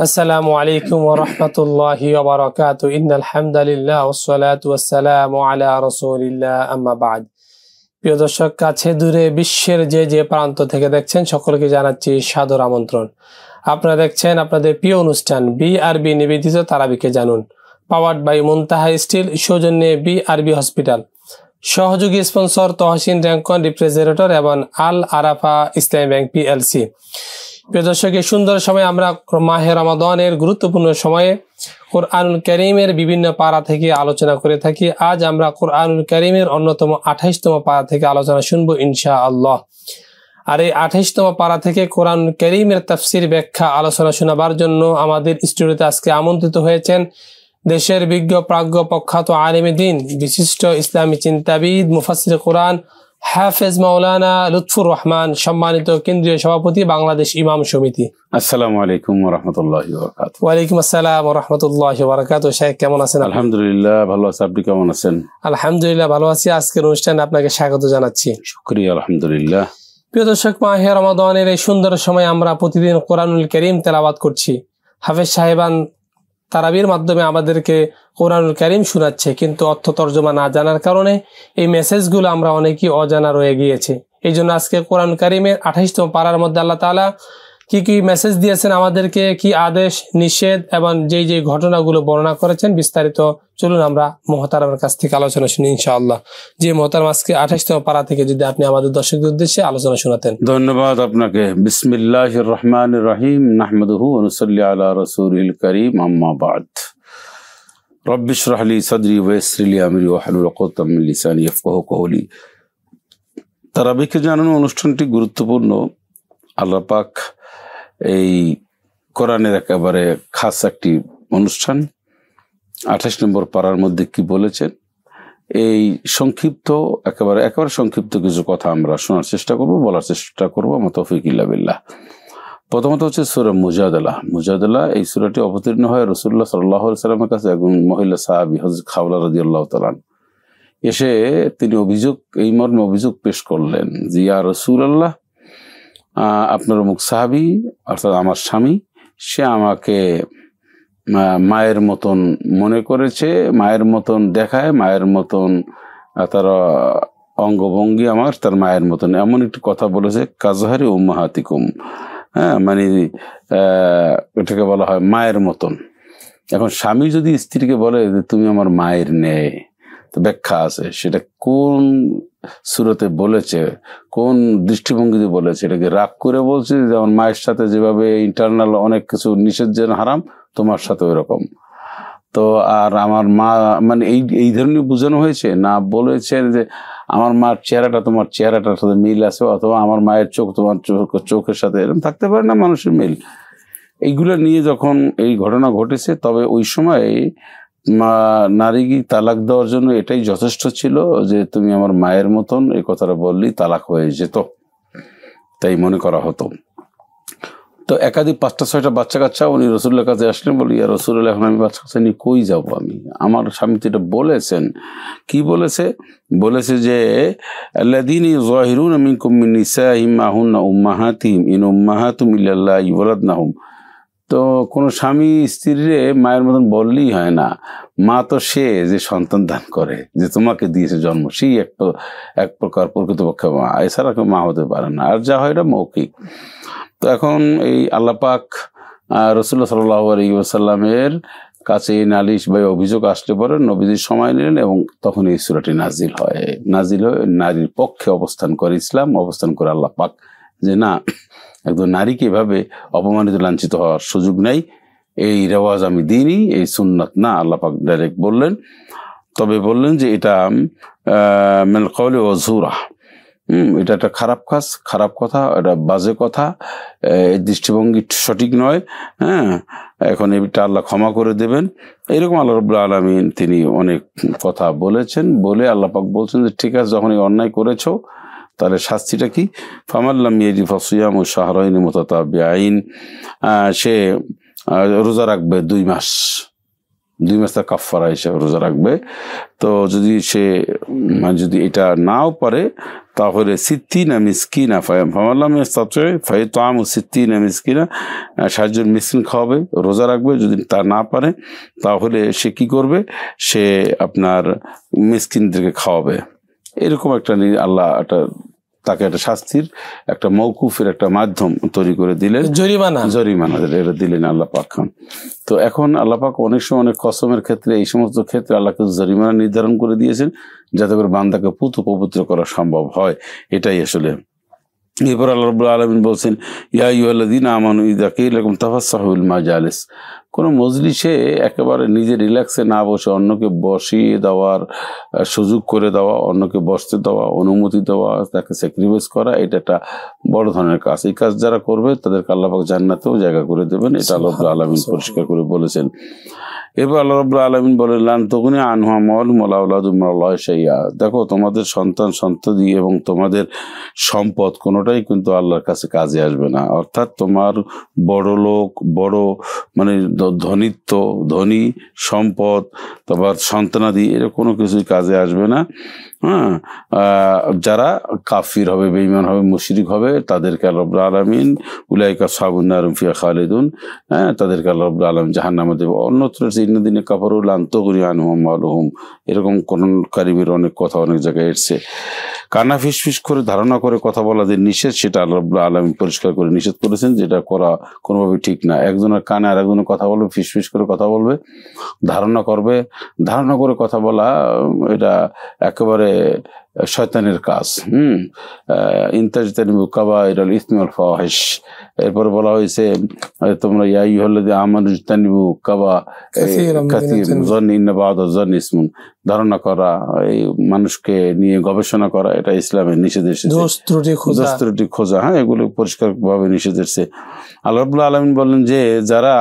আসসালামু আলাইকুম ওয়া রাহমাতুল্লাহি ওয়া বারাকাতুহু ইন্নাল হামদালিল্লাহ ওয়াস সালাতু ওয়াস সালামু আলা রাসূলিল্লাহ আম্মা বা'দ। প্রিয় দর্শক, কাছে দূরে বিশ্বের যে প্রান্ত থেকে দেখছেন সকলকে জানাচ্ছি সাদর আমন্ত্রণ। আপনারা দেখছেন আপনাদের প্রিয় অনুষ্ঠান বিআরবি নিবেদিত তারাবিকে জানুন, পাওয়ার্ড বাই মুনতাহা স্টিল, সৌজন্যে বিআরবি হসপিটাল, সহযোগী স্পন্সর তহসিন র্যাঙ্কন রিফ্রিজারেটর এবং আল আরাফা ইসলামী ব্যাংক পিএলসি। প্রিয় দর্শক, এই সুন্দর সময় আমরা মাহে রমাদানের গুরুত্বপূর্ণ সময়ে কোরআনুল কারীমের বিভিন্ন পারা থেকে আলোচনা করে থাকি। আজ আমরা কোরআনুল কারীমের অন্যতম 28তম পারা থেকে আলোচনা শুনবো ইনশাআল্লাহ। আর এই 28তম পারা থেকে কোরআনুল কারীমের তাফসির, ব্যাখ্যা, আলোচনা শোনাবার জন্য আমাদের স্টুডিওতে আজকে আমন্ত্রিত হয়েছেন দেশের বিজ্ঞ প্রাজ্ঞ প্রখ্যাত আলেমে দ্বীন, বিশিষ্ট ইসলামী চিন্তাবিদ, মুফাসসির কোরআন হাফেজ মাওলানা লুৎফুর রহমান, সম্মানিত কেন্দ্রীয় সভাপতি বাংলাদেশ ইমাম সমিতি। আসসালামু আলাইকুম ওয়া রাহমাতুল্লাহি ওয়া বারাকাতুহু। ওয়া আলাইকুম আসসালাম ওয়া রাহমাতুল্লাহি ওয়া বারাকাতুহু। শেখ কেমন আছেন? আলহামদুলিল্লাহ ভালো আছি, আপনি কেমন আছেন? আলহামদুলিল্লাহ ভালো আছি। আজকের অনুষ্ঠানে আপনাকে স্বাগত জানাচ্ছি। শুকরিয়া, আলহামদুলিল্লাহ। প্রিয় দর্শক, মাহে রমাদানের এই সুন্দর সময় আমরা প্রতিদিন কোরআনুল কারীম তেলাওয়াত করছি। হাফেজ সাহেবান তারাবির মাধ্যমে আমাদেরকে কোরআনুল কারীম শোনাচ্ছে, কিন্তু অর্থ তর্জমা না জানার কারণে এই মেসেজগুলো আমরা অনেকেই অজানা রয়ে গিয়েছে। এই জন্য আজকে কোরআন কারীমের 28তম পারার মধ্যে আল্লাহ তাআলা কি কি মেসেজ দিয়েছেন আমাদেরকে, কি আদেশ নিষেধ এবং যে ঘটনাগুলো বর্ণনা করেছেন বিস্তারিত চলুন আমরা মুহতারামের কাছ থেকে আলোচনা শুনি ইনশাআল্লাহ। যে মুহতারাম, আজকে 28তম পারা থেকে যদি আপনি আমাদের দর্শকদের উদ্দেশ্যে আলোচনা শোনাতেন। ধন্যবাদ আপনাকে। বিসমিল্লাহির রহমানির রহিম, নাহমাদুহু ওয়া নুসাল্লি আলা রাসূলিল কারীম, আম্মা বা'দ। রব্বি ইশরাহ লি সাদরি ওয়া ইয়াসসির লি আমরি ওয়াহলুল উকদাতাম মিন লিসানি ইয়াফকাহু কওলি। তারাবিকে জানান অনুষ্ঠানটি গুরুত্বপূর্ণ। আল্লাহ পাক এই কোরআনের একেবারে খাস একটি অনুষ্ঠান। 28 নম্বর পারার মধ্যে কি বলেছেন, এই সংক্ষিপ্ত একেবারে সংক্ষিপ্ত কিছু কথা আমরা শোনার চেষ্টা করব, বলার চেষ্টা করবো। আমার তৌফিক ইল্লা বিল্লাহ। প্রথমত হচ্ছে সূরা মুজাদালা। এই সূরাটি অবতীর্ণ হয় রাসূলুল্লাহ সাল্লাল্লাহু আলাইহি ওয়াসাল্লামের কাছে। একজন মহিলা সাহাবী হযরত খাওলা রাদিয়াল্লাহু তাআলা এসে তিনি এই মর্মে অভিযোগ পেশ করলেন যে, ইয়া রাসূলুল্লাহ, আপনার অমুক সাহাবী অর্থাৎ আমার স্বামী, সে আমাকে মায়ের মতন মনে করেছে, মায়ের মতন দেখায়, মায়ের মতন তার অঙ্গভঙ্গি আমার তার মায়ের মতন, এমন একটি কথা বলেছে, কাজহারি উম্মাহাতিকুম। হ্যাঁ, মানে এটাকে বলা হয় মায়ের মতন। এখন স্বামী যদি স্ত্রীকে বলে যে তুমি আমার মায়ের ন্যায়, তো ব্যাখ্যা আছে সেটা কোন সূরাতে বলেছে, কোন দৃষ্টিভঙ্গিতে বলেছে। এটাকে রাগ করে বলছে, যেমন মায়ের সাথে যেভাবে ইন্টারনাল অনেক কিছু নিষেধ যেন হারাম, তোমার সাথে ওই রকম। তো আর আমার মা মানে এই ধরনের বোঝানো হয়েছে না, বলেছেন যে আমার মার চেহারাটা তোমার চেহারাটার সাথে মিল আছে, অথবা আমার মায়ের চোখ তোমার চোখের সাথে, এরকম থাকতে পারে না মানুষের মিল। এইগুলো নিয়ে যখন এই ঘটনা ঘটেছে, তবে ওই সময় নারী তালাক দেওয়ার জন্য এটাই যথেষ্ট ছিল যে তুমি আমার মায়ের মতন, এই কথাটা বললেই তালাক হয়ে যেত, তাই মনে করা হতো। তো একাধিক 5টা-6টা বাচ্চা কাচ্চা উনি রাসূলের কাছে আসলেন, বলি, ইয়া রাসূলুল্লাহ, এখন আমি বাচ্চা কাচ্চা নিয়ে কই যাবো আমি? আমার স্বামী তো এটা বলেছেন। কি বলেছে যে আল্লাযীনা ইউযাহিরুনা মিনকুম মিন নিসাইহিম মা হুন্না উম্মাহাতিহিম ইন উম্মাহাতুহুম ইল্লাল্লাহি ওয়ালাদনাহুম। তো কোনো স্বামী স্ত্রীরে মায়ের মতন বললেই হয় না, মা তো সে যে সন্তান দান করে, যে তোমাকে দিয়েছে জন্ম, সেই এক প্রকার প্রকৃতপক্ষে মা, এছাড়া কেউ মা হতে পারে না। আর যা হয় এটা মৌখিক। তো এখন এই আল্লাহ পাক রাসূলুল্লাহ সাল্লাল্লাহু আলাইহি ওয়াসাল্লামের কাছে এই নালিশ বা অভিযোগ আসলে পরে নবীজির সময় নিলেন, এবং তখন এই সূরাটি নাজিল হয়। নারীর পক্ষে অবস্থান করে ইসলাম, অবস্থান করে আল্লাহ পাক যে না, একদম নারীকে এভাবে অপমানিত লাঞ্ছিত হওয়ার সুযোগ নেই, এই রেওয়াজ আমি দিইনি, এই সুন্নাত না, আল্লাহ পাক ডাইরেক্ট বললেন। তবে বললেন যে এটা মিনাল কওলি ওয়া যুরা, এটা একটা খারাপ কথা, এটা বাজে কথা, এই দৃষ্টিভঙ্গি সঠিক নয়। হ্যাঁ, এখন এটা আল্লাহ ক্ষমা করে দেবেন, এরকম আল্লাহ রাব্বুল আলামিন তিনি অনেক কথা বলেছেন। বলে আল্লাহ পাক বলছেন যে ঠিক আছে, যখন এই অন্যায় করেছো তাহলে শাস্তিটা কি? ফামান লাম ইয়াজিদ ফাসিয়ামু শাহরাইনি মুতাতাবিআইন, সে রোজা রাখবে 2 মাস। 2 মাস তার কাফফারা হিসেবে রোজা রাখবে। তো যদি সে যদি এটা নাও পারে তাহলে সিত্তিনা মিসকিনা ফামাল্লাম ইস্তাতি' ফাইতআমু সিত্তিনা মিসকিনা, 60 জন মিসকিন খাওয়াবে, রোজা রাখবে। যদি তা না পারে তাহলে সে কি করবে, সে আপনার মিসকিনদেরকে খাওয়াবে। এরকম একটা আল্লাহ তাকে একটা শাস্তির একটা মওকুফের একটা মাধ্যম তৈরি করে দিলেন, জরিমানা এটা দিলেন আল্লাহ পাক খান। তো এখন আল্লাহ পাক অনেক সময় অনেক কসমের ক্ষেত্রে এই সমস্ত ক্ষেত্রে আল্লাহকে জরিমানা নির্ধারণ করে দিয়েছেন যাতে করে বান্দাকে পবিত্র করা সম্ভব হয়। এটাই আসলে। এরপর আল্লাহ রাব্বুল আলামিন বলছেন, ইয়া আইয়ুহাল্লাযীনা আমানু ইযা কিলা লাকুম তাফাসসাহু ফিল মাজালিস, কোন মজলিসে একেবারে নিজে রিল্যাক্সে না বসে অন্যকে বসিয়ে দেওয়ার সুযোগ করে দেওয়া, অন্যকে বসতে দেওয়া, অনুমতি দেওয়া, তাকে স্যাক্রিফাইস করা, এটা একটা বড় ধরনের কাজ। এই কাজ যারা করবে তাদেরকে আল্লাহ পাক জান্নাতেও জায়গা করে দেবেন, এটা আল্লাহ রাব্বুল আলামিন পরিষ্কার করে বলেছেন। এরপর আল্লাহ রাব্বুল আলামিন বলেন, লান তুগনি আনহু আমওয়ালুহুম ওয়ালা আওলাদুহুম মিনাল্লাহি শাইআ, দেখো তোমাদের সন্তান সন্ততি এবং তোমাদের সম্পদ কোনোটাই কিন্তু আল্লাহর কাছে কাজে আসবে না। অর্থাৎ তোমার বড় লোক, বড় মানে ধনী সম্পদ, তারপর সন্তানাদি, এরকম কোনো কিছুই কাজে আসবে না। হ্যাঁ, যারা কাফির হবে, বেঈমান হবে, মুশরিক হবে, তাদেরকে আল্লাহ রাব্বুল আলামিন উলাইকা আসহাবুন নার হুম ফিহা খালিদুন, তাদেরকে আল্লাহ রাব্বুল আলামিন জাহান্নামে দেবে। অন্যত্র ইন্নাল্লাযীনা কাফারু লান তুগনি আনহুম আমওয়ালুহুম, এরকম কোন কারিমের অনেক কথা অনেক জায়গায় এসেছে। কানা ফিসফিস করে ধারণা করে কথা বলা যে নিষেধ, সেটা আল্লাহ রাব্বুল আলামিন পরিষ্কার করে নিষেধ করেছেন, যেটা করা কোনোভাবে ঠিক না। একজনের কানে আর একজনের কথা বলবে, ফিসফিস করে কথা বলবে, ধারণা করে কথা বলা, এটা একেবারে শয়তানের কাজ। ইনতাজতানিবু কাবাইরাল ইসমি ওয়াল ফাওয়াহিশ, এরপরে বলা হয়েছে তোমরা ইয়া আইয়ুহাল্লাযীনা আমানু ইজতানিবু কাসীরাম যান্নি ইন্না বা'দাজ যান্নি ইসমুন, ধারণা করা, এই মানুষকে নিয়ে গবেষণা করা, এটা ইসলামের নিষেধ এসেছে। দোষ ত্রুটি খোঁজা, হ্যাঁ, এগুলো পরিষ্কারভাবে নিষেধ এসেছে। আল্লাহ রাব্বুল আলামিন বলেন যে যারা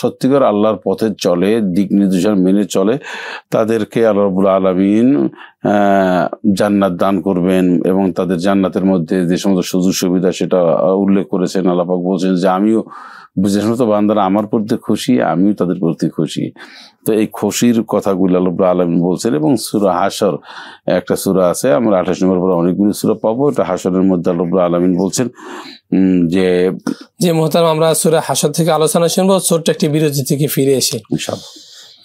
সত্যিকার আল্লাহর পথে চলে, দিক নির্দেশনা মেনে চলে, তাদেরকে আল্লাহ রাব্বুল আলামিন জান্নাত দান করবেন, এবং তাদের জান্নাতের মধ্যে যে সমস্ত সুযোগ সুবিধা সেটা উল্লেখ করেছেন। আল্লাহ পাক বলছেন যে আমিও যে সমস্ত বান্দারা আমার প্রতি খুশি, আমিও তাদের প্রতি খুশি। তো এই খুশির কথাগুলো আল্লাহ রাব্বুল আলামিন বলছেন। এবং সূরা হাশর একটা সূরা আছে, আমরা 28 নম্বর পরে অনেকগুলো সূরা পাবো, এটা হাশরের মধ্যে আল্লাহ রাব্বুল আলামিন বলছেন যে মুহতারাম, আমরা সূরা হাশর থেকে আলোচনা শুনবো ছোট্ট একটি বিরতি থেকে ফিরে এসে ইনশাআল্লাহ।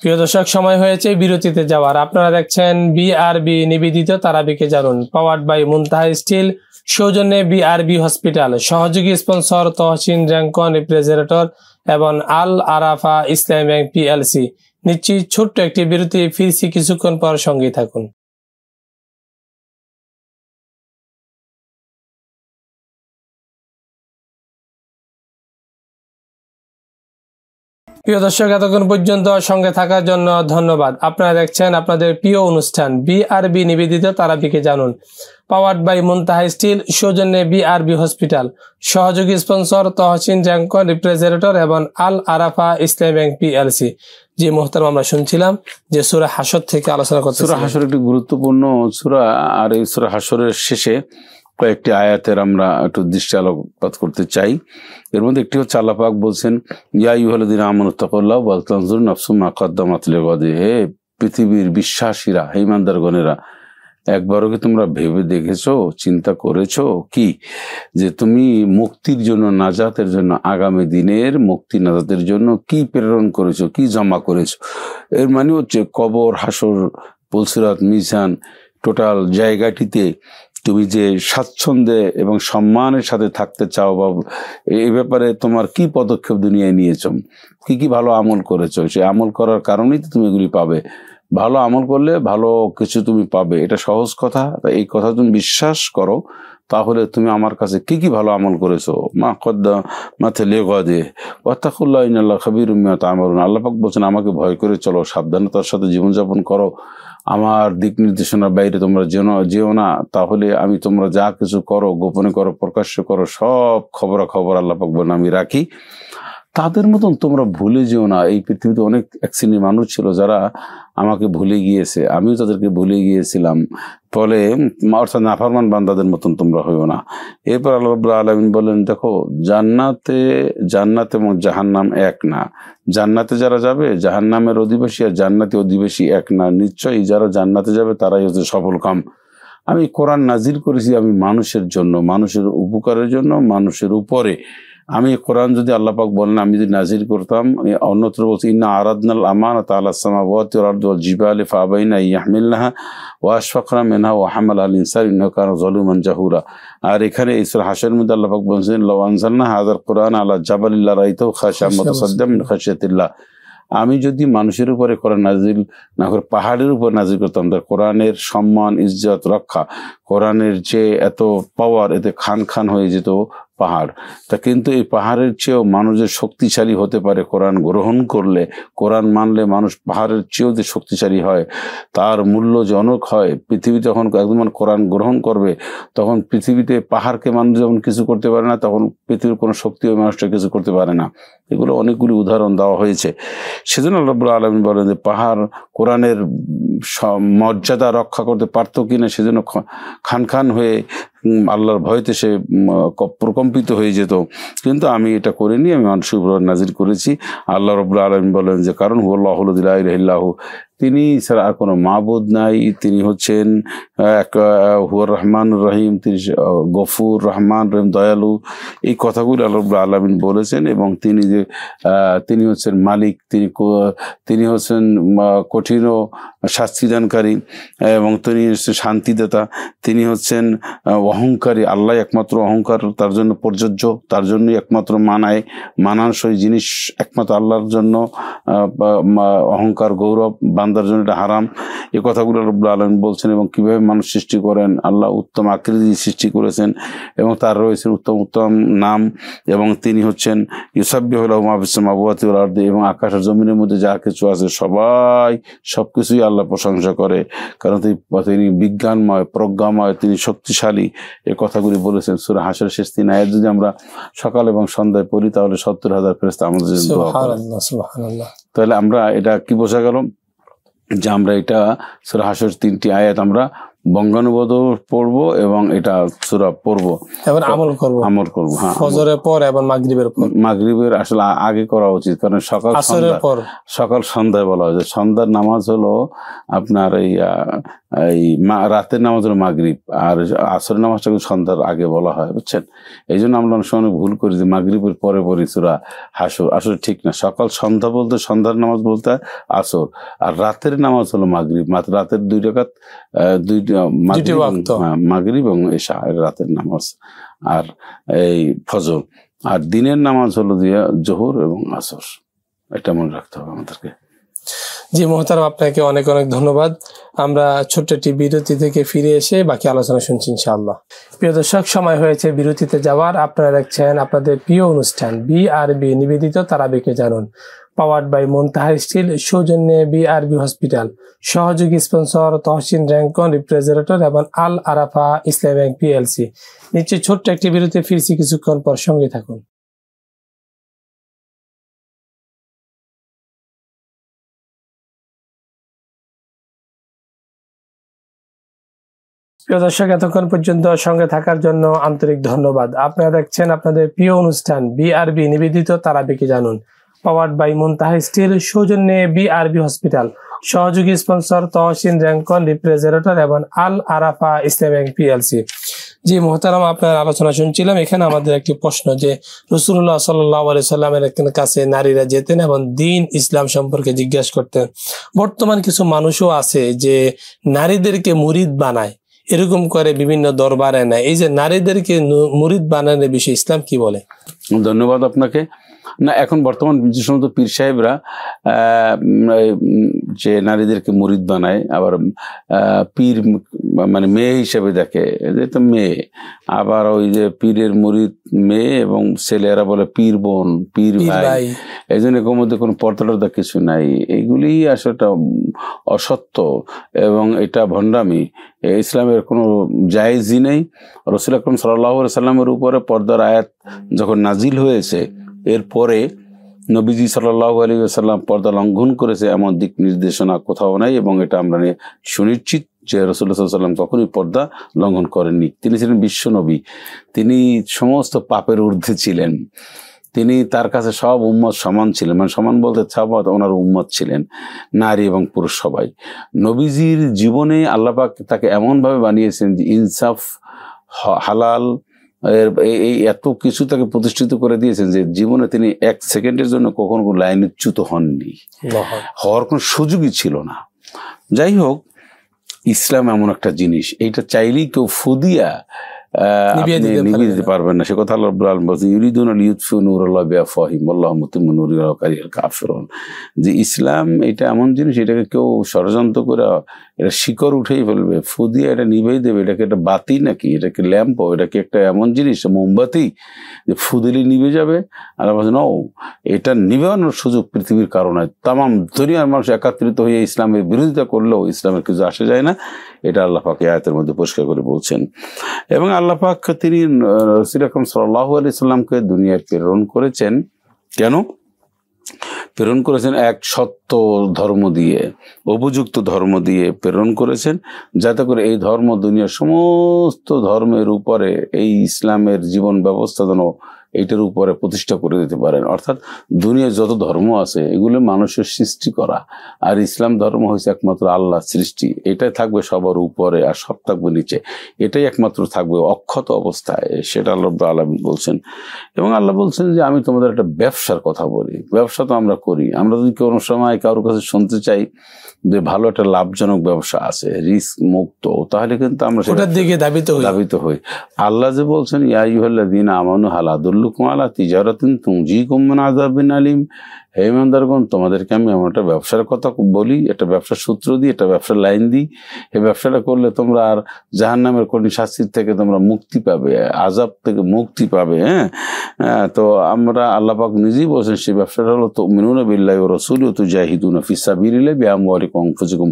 প্রিয় দর্শক, সময় হয়েছে বিরতিতে যাওয়ার। আপনারা দেখছেন বিআরবি নিবেদিত তারাবিকে জানুন, পাওয়ার্ড বাই মুনতাহা স্টিল, সৌজন্যে বিআরবি হসপিটাল, সহযোগী স্পন্সর তহসিন র্যাঙ্কন রেফ্রিজারেটর এবং আল আরাফা ইসলামী ব্যাংক পিএলসি। নিশ্চিত ছোট্ট একটি বিরতি, ফিরছি কিছুক্ষণ পর, সঙ্গেই থাকুন। প্রিয় দর্শক, এতক্ষণ পর্যন্ত সঙ্গে থাকার জন্য ধন্যবাদ। আপনারা দেখছেন আপনাদের প্রিয় অনুষ্ঠান বিআরবি নিবেদিত তারাবিকে জানুন, পাওয়ার্ড বাই মুনতাহা স্টিল, সৌজন্যে বিআরবি হসপিটাল, সহযোগী স্পন্সর তহসিন র্যাঙ্কন রেফ্রিজারেটর এবং আল আরাফা ইসলামী ব্যাংক পিএলসি। যে মুহতারাম, আমরা শুনছিলাম যে সূরা হাশর থেকে আলোচনা করতে। সূরা হাশর একটি গুরুত্বপূর্ণ সূরা, আর এই সূরা হাশরের শেষে কয়েকটি আয়াতের আমরা একটু দৃষ্টি আলোকপাত করতে চাই। এর মধ্যে একটি হচ্ছে আল্লাহ পাক বলছেন, ইয়া আইয়ুহাল্লাযীনা আমানু তাকুল্লাহ ওয়াল তানজুর নাফসুম মা কদ্দামাত লিগাদ, হে পৃথিবীর বিশ্বাসীরা, হে ইমানদারগণেরা, একবারও কি তোমরা ভেবে দেখেছো, চিন্তা করেছো কি যে তুমি মুক্তির জন্য, নাজাতের জন্য, আগামী দিনের মুক্তি নাজাতের জন্য কি প্রেরণ করেছো, কি জমা করেছো? এর মানে হচ্ছে কবর, হাসর, পুলসিরাত, মিজান, টোটাল জায়গাটিতে তুমি যে স্বাচ্ছন্দ্যে এবং সম্মানের সাথে থাকতে চাও, বা এই ব্যাপারে তোমার কি পদক্ষেপ দুনিয়ায় নিয়েছো, কি ভালো আমল করেছো, সেই আমল করার কারণেই তো তুমি এগুলি পাবে। ভালো আমল করলে ভালো কিছু তুমি পাবে, এটা সহজ কথা। এই কথা তুমি বিশ্বাস করো, তাহলে তুমি আমার কাছে কি ভালো আমল করেছো, মা কদ্দামাত লিগাদ ওয়াত্তাকুল্লাহ ইন্নাল্লাহা খাবীরুম বিমা তা'মালুন। আল্লাহ পাক বলছেন আমাকে ভয় করে চলো, সাবধানতার সাথে জীবনযাপন করো, আমার দিক নির্দেশনার বাইরে তোমরা যেও না, তাহলে আমি তোমরা যা কিছু করো, গোপনে করো, প্রকাশ্য করো, সব খবরাখবর আল্লাহ পাক বলেন আমি রাখি। তাদের মতন তোমরা ভুলে যেও না। এই পৃথিবীতে অনেক এক শ্রেণীর মানুষ ছিল যারা আমাকে ভুলে গিয়েছে, আমিও তাদেরকে ভুলে গিয়েছিলাম, ফলে অর্থাৎ নাফরমান বান্দাদের মতন তোমরা হইও না। এরপর আল্লাহ রাব্বুল আলামিন বলেন, দেখো জান্নাত এবং জাহান্নাম এক না। জান্নাতে যারা যাবে জাহান্নামের অধিবাসী আর জান্নাতি অধিবাসী এক না। নিশ্চয়ই যারা জান্নাতে যাবে তারাই হচ্ছে সফল কাম। আমি কোরআন নাজিল করেছি আমি মানুষের জন্য, মানুষের উপকারের জন্য, মানুষের উপরে। আমি কোরআন যদি আল্লাহ পাক বলেন আমি যদি নাজিল করতাম, অন্যত্র বলছি ইন্না আরাদনাল আমানাতা আলাস সামাওয়াতি ওয়াল আরদি ওয়াল জিবালি ফাআবাইনা ইয়াহমিলনাহা ওয়া আশফাকনা মিনহা ওয়া হামালাহাল ইনসানু ইন্নাহু কানা যালুমান জাহুরা। আর এখানে এই সূরা হাশরের মধ্যে আল্লাহ পাক বলেছেন লাউ আনজালনা হাযাল কুরআন আলা জাবালিন লারাইতাহু খাশিআম মুতাসাদ্দিআম মিন খাশিয়াতিল্লাহ। আমি যদি মানুষের উপরে কোরআন নাজিল না করে পাহাড়ের উপর নাজিল করতাম, তার কোরআনের সম্মান ইজ্জত রক্ষা, কোরআনের যে এত পাওয়ার, এতে খান খান হয়ে যেত পাহাড়। তা কিন্তু এই পাহাড়ের চেয়েও মানুষ যে শক্তিশালী হতে পারে কোরআন গ্রহণ করলে, কোরআন মানলে মানুষ পাহাড়ের চেয়েও যে শক্তিশালী হয়, তার মূল্য যে অনেক হয়। পৃথিবী যখন একদম কোরআন গ্রহণ করবে তখন পৃথিবীতে পাহাড়কে মানুষ যখন কিছু করতে পারে না, তখন পৃথিবীর কোনো শক্তি ওই মানুষটা কিছু করতে পারে না। এগুলো অনেকগুলি উদাহরণ দেওয়া হয়েছে। সেজন্য আল্লাহ রাব্বুল আলামিন বলেন যে পাহাড় কোরআনের মর্যাদা রক্ষা করতে পারতো কিনা, সেজন্য খান খান হয়ে আল্লাহর ভয়তে সে প্রকম্পিত হয়ে যেত। কিন্তু আমি এটা করিনি, আমি মানুষের উপর নাজিল করেছি। আল্লাহ রাব্বুল আলামিন বলেন যে কারণ হুয়াল্লাহুল লা ইলাহা ইল্লাহু, তিনি ছাড়া আর কোনো মাবুদ নাই। তিনি হচ্ছেন হুয়ার রহমানুর রহিম, তিনি গফুর রহমান রহিম দয়ালু। এই কথাগুলো আল্লাহ রাব্বুল আলামিন বলেছেন। এবং তিনি হচ্ছেন মালিক, তিনি হচ্ছেন কঠিন ও শাস্তিদানকারী, এবং তিনি হচ্ছেন শান্তিদাতা। তিনি হচ্ছেন অহংকারী। আল্লাহ একমাত্র অহংকার তার জন্য প্রযোজ্য, তার জন্যই একমাত্র মানানসই জিনিস একমাত্র আল্লাহর জন্য। অহংকার গৌরব বান্দার জন্য এটা হারাম। এই কথাগুলো রব্বুল আলামিন বলছেন। এবং কিভাবে মানুষ সৃষ্টি করেন, আল্লাহ উত্তম আকৃতি সৃষ্টি করেছেন এবং তার রয়েছে উত্তম উত্তম নাম। এবং তিনি হচ্ছেন ইউসাব্বিহু লাহু মা ফিস সামাওয়াতি ওয়াল আরদি, এবং আকাশের জমিনের মধ্যে যা কিছু আছে সবকিছুই আল্লাহ প্রশংসা করে, কারণ তিনি বিজ্ঞানময়, প্রজ্ঞাময়, তিনি শক্তিশালী। এই কথাগুলি বলেছেন। সূরা হাশরের শেষ 3 আয়াত যদি আমরা সকাল এবং সন্ধ্যায় পড়ি তাহলে 70,000 ফেরেশতা আমাদের জন্য দোয়া করে। সুবহানাল্লাহ। তাহলে আমরা এটা কি বোঝা গেল যে আমরা এটা সূরা হাশর 3টি আয়াত আমরা বঙ্গানুবাদ পড়বো এবং এটা সূরা পড়বো এবং আমল করব। হ্যাঁ, ফজরের পর এবং মাগরিবের আসলে আগে করা উচিত, কারণ সকাল সন্ধ্যায় বলা হয় যে সন্ধ্যার নামাজ হলো আপনার এই রাতের নামাজ হলো মাগরিব, আর আসরের নামাজটাকে সন্ধ্যার আগে বলা হয়, বুঝছেন। এই জন্য আমরা অনেক সময় ভুল করি যে মাগরিবের পরে পড়ি সূরা হাশর। আসলে ঠিক না, সকাল সন্ধ্যা বলতে সন্ধ্যার নামাজ বলতে আসর, আর রাতের নামাজ হলো মাগরিব। মাত্র রাতের 2 রাকাত, মাগরিব এবং এশা রাতের নামাজ, আর এই ফজর। আর দিনের নামাজ হলো জোহর এবং আসর। এটা মনে রাখতে হবে আমাদেরকে। জি মোহতারাম, আপনাকে অনেক অনেক ধন্যবাদ। আমরা ছোট্ট একটি বিরতি থেকে ফিরে এসে বাকি আলোচনা শুনছি ইনশাআল্লাহ। প্রিয় দর্শক, সময় হয়েছে বিরতিতে যাওয়ার। আপনারা দেখছেন আপনাদের প্রিয় অনুষ্ঠান বিআরবি নিবেদিত তারাবিকে জানুন, পাওয়ার্ড বাই মুনতাহা স্টিল, সৌজন্যে বিআরবি হসপিটাল, সহযোগী স্পন্সর তহসিন র্যাঙ্কন রিফ্রিজারেটর এবং আল আরাফা ইসলামী ব্যাংক পিএলসি। নিচে ছোট্ট একটি বিরতি, ফিরছি কিছুক্ষণ পর, সঙ্গে থাকুন। প্রিয় দর্শক, এতক্ষণ পর্যন্ত সঙ্গে থাকার জন্য আন্তরিক ধন্যবাদ। আপনারা দেখছেন আপনাদের প্রিয় অনুষ্ঠান বিআরবি নিবেদিত তারাবিকে জানুন, পাওয়ার্ড বাই মুনতাহা স্টিল, সৌজন্যে বিআরবি হসপিটাল, সহযোগী স্পন্সর তহসিন র্যাঙ্কন রিফ্রিজারেটর এবং আল আরাফা ইসলামী ব্যাংক পিএলসি। জি মোহতারাম, আপনার আলোচনা শুনছিলাম। এখানে আমাদের একটি প্রশ্ন যে রাসূলুল্লাহ সাল্লাল্লাহু আলাইহি সাল্লামের কাছে নারীরা যেতেন এবং দ্বীন ইসলাম সম্পর্কে জিজ্ঞাসা করতেন। বর্তমান কিছু মানুষও আছে যে নারীদেরকে মুরিদ বানায়, এরকম করে বিভিন্ন দরবারে নেয়। এই যে নারীদেরকে মুরিদ বানানোর বিষয়ে ইসলাম কি বলে? ধন্যবাদ আপনাকে। না, এখন বর্তমান যে সমস্ত পীর সাহেবরা যে নারীদেরকে মুরিদ বানায়, আবার পীর মানে মেয়ে হিসেবে দেখে, তো মেয়ে, আবার ওই যে পীরের মুরিদ মেয়ে এবং ছেলেরা বলে পীর বোন, পীর ভাই। এই জন্য এর মধ্যে কোনো পর্দা কিছু নাই। এইগুলি আসলে অসত্য এবং এটা ভণ্ডামি। ইসলামের কোনো জায়েজই নেই। রাসূল আকরাম সাল্লাল্লাহু আলাইহি সাল্লামের উপরে পর্দার আয়াত যখন নাজিল হয়েছে, এরপরে নবীজি সাল্লাল্লাহু আলাইহি ওয়াসাল্লাম পর্দা লঙ্ঘন করেছে এমন দিক নির্দেশনা কোথাও নাই, এবং এটা আমরা সুনিশ্চিত যে রাসূলুল্লাহ সাল্লাল্লাহু আলাইহি ওয়াসাল্লাম কখনোই পর্দা লঙ্ঘন করেননি। তিনি ছিলেন বিশ্ব নবী, তিনি সমস্ত পাপের ঊর্ধ্বে ছিলেন, তিনি তার কাছে সব উম্মত সমান ছিলেন, মানে সমান বলতে সব ওনার উম্মত ছিলেন, নারী এবং পুরুষ সবাই। নবীজির জীবনে আল্লাহ পাক তাকে এমনভাবে বানিয়েছেন যে ইনসাফ, হালাল, এই এত কিছু তাকে প্রতিষ্ঠিত করে দিয়েছেন যে জীবনে তিনি এক সেকেন্ডের জন্য কখনো লাইনচ্যুত হননি, হওয়ার কোনো সুযোগই ছিল না। যাই হোক, ইসলাম এমন একটা জিনিস, এইটা চাইলেই কেউ ফুদিয়া নিভিয়ে দিতে পারবেন না। সে কথা আল্লাহ রাব্বুল আলামিন বলছেন, ইউরিদুনা লিইউতফিউ নূরাল্লাহি বিআফওয়াহিহিম ওয়াল্লাহু মুতিম্মু নূরিহি ওয়ালাউ কারিহাল কাফিরুন। যে ইসলাম এটা এমন জিনিস, এটাকে কেউ ষড়যন্ত্র করে এটা শিকড় উঠেই ফেলবে, ফুদিয়া এটা নিভেই দেবে। এটাকে একটা বাতি নাকি, এটাকে ল্যাম্প, এটাকে একটা এমন জিনিস মোমবাতি যে ফুদিলে নিভে যাবে। আর বলছেন ও, এটা নিভানোর সুযোগ পৃথিবীর কারণে তামাম দুনিয়ার মানুষ একত্রিত হয়ে ইসলামের বিরোধিতা করলেও ইসলামের কিছু আসে যায় না। এটা আল্লাহ পাক আয়াতের মধ্যে পরিষ্কার করে বলছেন। এবং আল্লাহ পাক তিনি রাসূল আকরাম সাল্লাল্লাহু আলাইহি সাল্লামকে দুনিয়ায় প্রেরণ করেছেন। কেন প্রেরণ করেছেন? এক সত্য ধর্ম দিয়ে, উপযুক্ত ধর্ম দিয়ে প্রেরণ করেছেন, যাতে করে এই ধর্ম দুনিয়ার সমস্ত ধর্মের উপরে এই ইসলামের জীবন ব্যবস্থা যেন এইটার উপরে প্রতিষ্ঠা করে দিতে পারেন। অর্থাৎ দুনিয়ার যত ধর্ম আছে এগুলো মানুষের সৃষ্টি করা, আর ইসলাম ধর্ম হয়েছে একমাত্র আল্লাহ সৃষ্টি। এটাই থাকবে সবার উপরে আর সব থাকবে নিচে, এটাই একমাত্র থাকবে অক্ষত অবস্থায়। সেটা আল্লাহ রাব্বুল আলামিন বলছেন। এবং আল্লাহ বলছেন যে আমি তোমাদের একটা ব্যবসার কথা বলি। ব্যবসা তো আমরা করি, আমরা যদি কোনো সময় কারোর কাছে শুনতে চাই যে ভালো একটা লাভজনক ব্যবসা আছে, রিস্ক মুক্ত, তাহলে কিন্তু আমরা সেটার দিকে ধাবিত হই। আল্লাহ যে বলছেন, ইয়া আইয়ুহাল্লাযীনা আমানু হাল আদুল্লুকুম আলা তিজারাতিন তুনজিকুম মিন আযাবিন আলীম, হে ইমানদারগণ, তোমাদেরকে আমি এমন একটা ব্যবসার কথা বলি, একটা ব্যবসার সূত্র দিই, একটা ব্যবসার লাইন দিই। এই ব্যবসাটা করলে তোমরা আর জাহান্নামের কঠিন শাস্তির থেকে তোমরা মুক্তি পাবে, আযাব থেকে মুক্তি পাবে। তো আমরা আল্লাহ পাক নিজেই বলছেন সেই ব্যবসাটা হলো তুমিনুনা বিল্লাহি ওয়া রাসূলিহি ওয়া তুজাহিদুনা ফি সাবিলিল্লাহি বিআমওয়ালিকুম ওয়া আনফুসিকুম।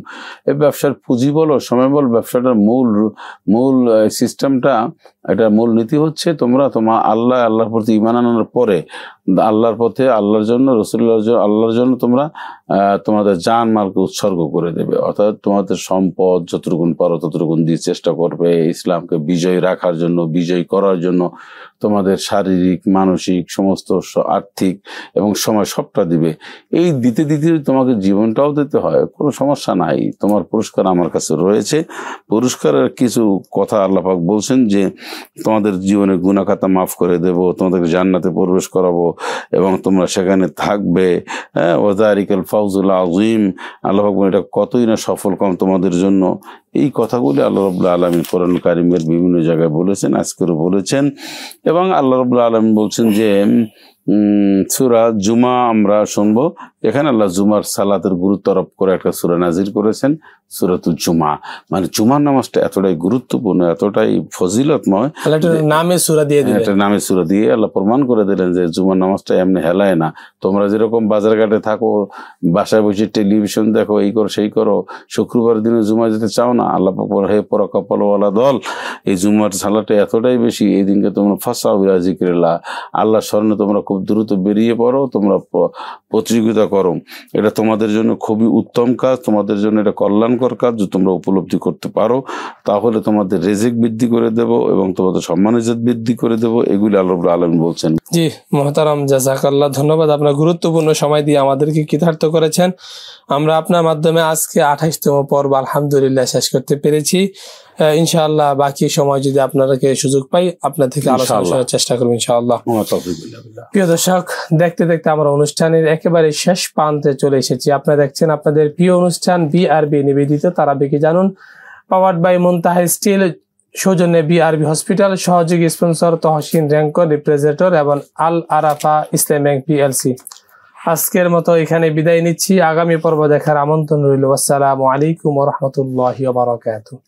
এই ব্যবসার পুঁজি বলো, সময় বল, ব্যবসাটার মূল সিস্টেমটা, এটা মূল নীতি হচ্ছে তোমরা আল্লাহর প্রতি ঈমান আনার পরে আল্লাহর পথে, আল্লাহর জন্য, আল্লাহর জন্য তোমরা তোমাদের জান মালকে উৎসর্গ করে দেবে। অর্থাৎ তোমাদের সম্পদ যতটুকুন পারো ততটুকুন দিয়ে চেষ্টা করবে ইসলামকে বিজয়ী রাখার জন্য, বিজয়ী করার জন্য। তোমাদের শারীরিক, মানসিক, সমস্ত আর্থিক এবং সময় সবটা দিবে। এই দিতে দিতে তোমাকে জীবনটাও দিতে হয়, কোনো সমস্যা নাই, তোমার পুরস্কার আমার কাছে রয়েছে। পুরস্কারের কিছু কথা আল্লাহ পাক বলছেন যে তোমাদের জীবনের গুনাহ খাতা মাফ করে দেব, তোমাদেরকে জান্নাতে প্রবেশ করাবো এবং তোমরা সেখানে থাকবে। ওয়াযালিকাল ফাওজুল আযীম। আল্লাহ পাক বলেন এটা কতই না সফল কাম তোমাদের জন্য। এই কথাগুলি আল্লাহ রাব্বুল আলামিন কোরআন কারীমের বিভিন্ন জায়গায় বলেছেন, আজকেও বলেছেন। এবং আল্লাহ রাব্বুল আলামিন বলছেন যে সূরা জুমা আমরা শুনবো। এখানে আল্লাহ জুমার সালাতের গুরুত্ব আরোপ করে একটা সূরা নাজিল করেছেন, সূরাতুল জুমা। মানে জুমার নামাজটা এতটাই গুরুত্বপূর্ণ, এতটাই ফজিলতময়, নামে সূরা দিয়ে আল্লাহ প্রমাণ করে দিলেন যে জুমার নামাজটা এমনি হেলায় না। তোমরা যেরকম বাজার ঘাটে থাকো, বাসায় বসে টেলিভিশন দেখো, এই করো সেই করো, শুক্রবার দিনে জুমা যেতে চাও না, আল্লাহ পাক বলে হে পরাকপালওয়ালা দল, এই জুমার সালাতে এতটাই বেশি, এই দিনকে তোমরা ফাসাউ ইলা যিকরিল্লাহ, আল্লাহর স্মরণে তোমরা খুব দ্রুত বেরিয়ে পড়ো, তোমরা প্রতিযোগিতা করো। এটা তোমাদের জন্য খুবই উত্তম কাজ, তোমাদের জন্য এটা কল্যাণকর কাজ। যদি তোমরা উপলব্ধি করতে পারো তাহলে তোমাদের রিজিক বৃদ্ধি করে দেব এবং তোমাদের সম্মান ইজ্জত বৃদ্ধি করে দেব। এগুলি আল্লাহ রাব্বুল আলামিন বলছেন। জি মুহতারাম, জাযাকাল্লাহ, ধন্যবাদ। আপনার গুরুত্বপূর্ণ সময় দিয়ে আমাদেরকে কৃতার্থ করেছেন। আমরা আপনার মাধ্যমে আজকে 28তম পর্ব আলহামদুলিল্লাহ শেষ করতে পেরেছি। ইনশাআল্লাহ বাকি সময় যদি আপনাদেরকে সুযোগ পাই আপনার থেকে আলোচনা করার চেষ্টা করব ইনশাআল্লাহ। প্রিয় দর্শক, দেখতে দেখতে আমরা অনুষ্ঠানের একেবারে শেষ প্রান্তে চলে এসেছি। আপনারা দেখছেন আপনাদের প্রিয় অনুষ্ঠান বিআরবি নিবেদিত তারাবিকে জানুন, পাওয়ার্ড বাই মুনতাহা স্টিল, সৌজন্যে বিআরবি হসপিটাল, সহযোগী স্পন্সর তহসিন র্যাঙ্কর রিপ্রেজেন্টেটর এবং আল আরাফা ইসলাম ব্যাংক পিএলসি। আজকের মতো এখানে বিদায় নিচ্ছি, আগামী পর্ব দেখার আমন্ত্রণ রইল। আসসালামু আলাইকুম ওয়া রাহমাতুল্লাহি ওয়া বারাকাতুহু।